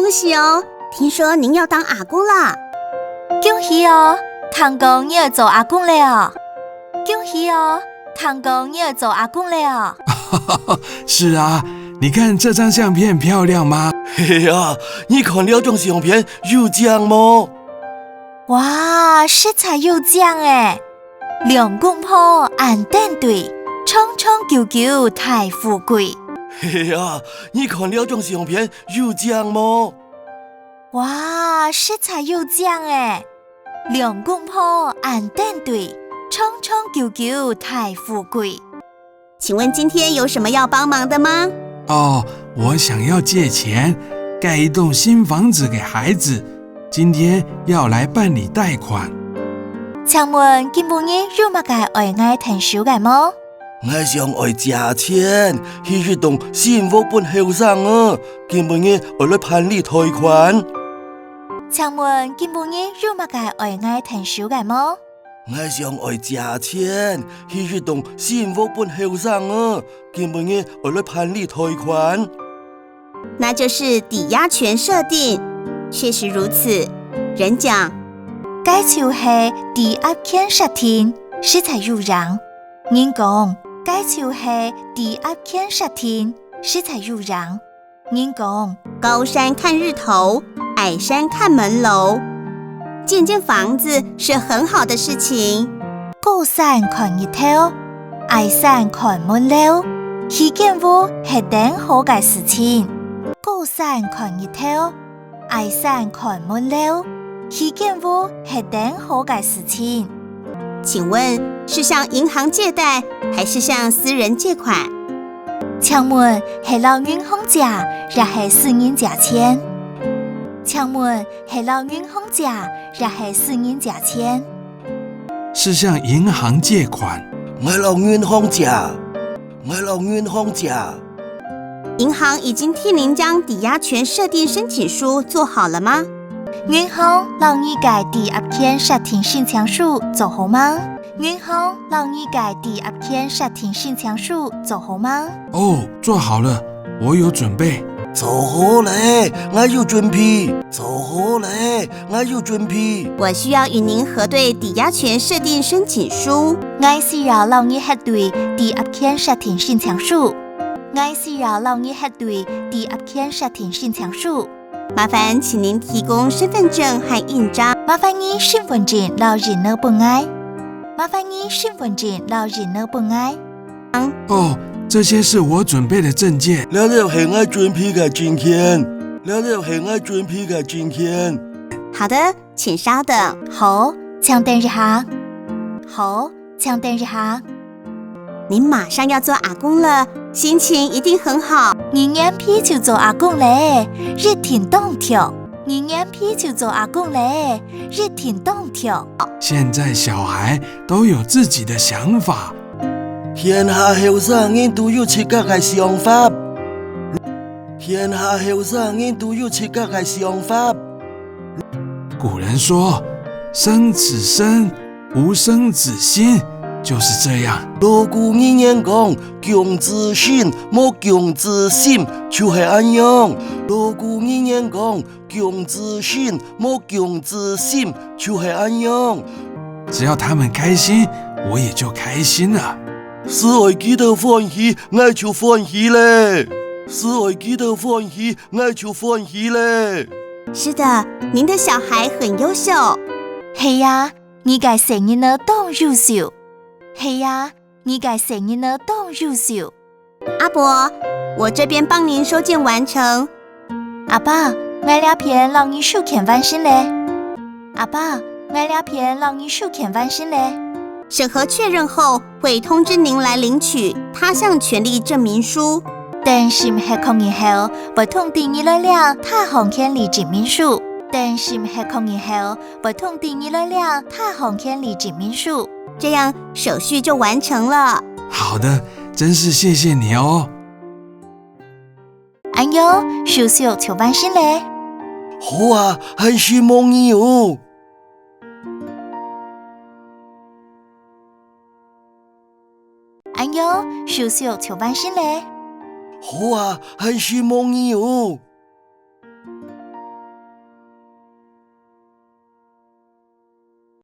恭喜哦！听说您要当阿公啦！恭喜哦，堂公你要做阿公了哦！恭喜哦，堂公你要做阿公了哦！是啊，你看这张相片漂亮吗？嘿呀，你看了张相片有奖吗？哇，色彩有奖诶！两公婆按等对，长长久久太富贵。嘿呀，你看了张相片有奖吗？哇，色彩有奖诶！两公婆按等对，长长久久太富贵。请问今天有什么要帮忙的吗？哦，我想要借钱，盖一栋新房子给孩子，今天要来办理贷款。请问今晡日有乜嘅愛愛聽書嘅麼？我想愛借錢去一棟幸福本後生啊，今晡日我來辦理貸款。請問今晡日有乜嘅愛愛聽書嘅麼？我想愛借錢去一棟幸福本後生啊，今晡日我來辦理貸款。那就是抵押權設定。確實如此。人講，該就是抵押權設定，色彩有獎。人講，該就是抵押權設定，色彩有獎。人講，高山看日頭，矮山看門樓。建房子是很好的事情。高山看日頭，矮山看門樓，去建屋係件好嘅事情。高山看日頭，矮山看門樓，去建屋係件好嘅事情。請問是向銀行借貸，還是向私人借款？請問係到銀行借，還係私人借錢？請問係到銀行借，還係私人借錢？是向銀行借款。我到銀行借，我到銀行借。銀行已經替您將抵押權設定申請書做好了嗎？銀行讓你嘅抵押權設定申請書做好嗎？銀行讓你嘅抵押權設定申請書做好嗎？哦，做好了，我有準備。做好嘞，我有準備。做好嘞，我有準備。我需要與您核對抵押權設定申請書。我需要讓你核對抵押權設定申請書。我需要讓你核對抵押權設定申請書。麻煩請您提供身份證和印章。麻煩你身份證老人的本愛。麻煩你身份證老人的本愛。哦，這些是我準備的證件。呢度係我準備嘅證件。呢度係我準備嘅證件。好的，請稍等。好，請等一下。好，請等一下。您馬上要做阿公了，心情一定很好。你眼皮就做阿公嘞，熱天動跳。你眼皮就做阿公嘞，熱天動跳。現在小孩都有自己的想法。天下後生人都有自己嘅想法。天下後生人都有自己嘅想法。古人說：“生子生，無生子心。”就是這樣。老古人講，強子心，莫強子心，就係咁樣。老古人講，強子心，莫強子心，就係咁樣。只要他們開心，我也就開心了。是愛記得歡喜，我就歡喜咧。是愛記得歡喜，我就歡喜咧。是的，您的小孩很優秀。係呀，你嘅聲音呢都優秀。係呀，你嘅聲音呢都優秀。阿伯，我這邊幫您收件完成。阿爸，我兩片讓你收件完成咧。阿爸，我兩片讓你收件完成咧。審核確認後，會通知您來領取他項權利證明書。等審核確認後，會通知你來領他項權利證明書。等審核確認後，會通知你來領他項權利證明書。這樣手續就完成了。好的，真是謝謝你哦。哎呦，手續就完成咧。好啊，很希望你哦。哎呦，手續就完成咧。好啊，很希望你哦。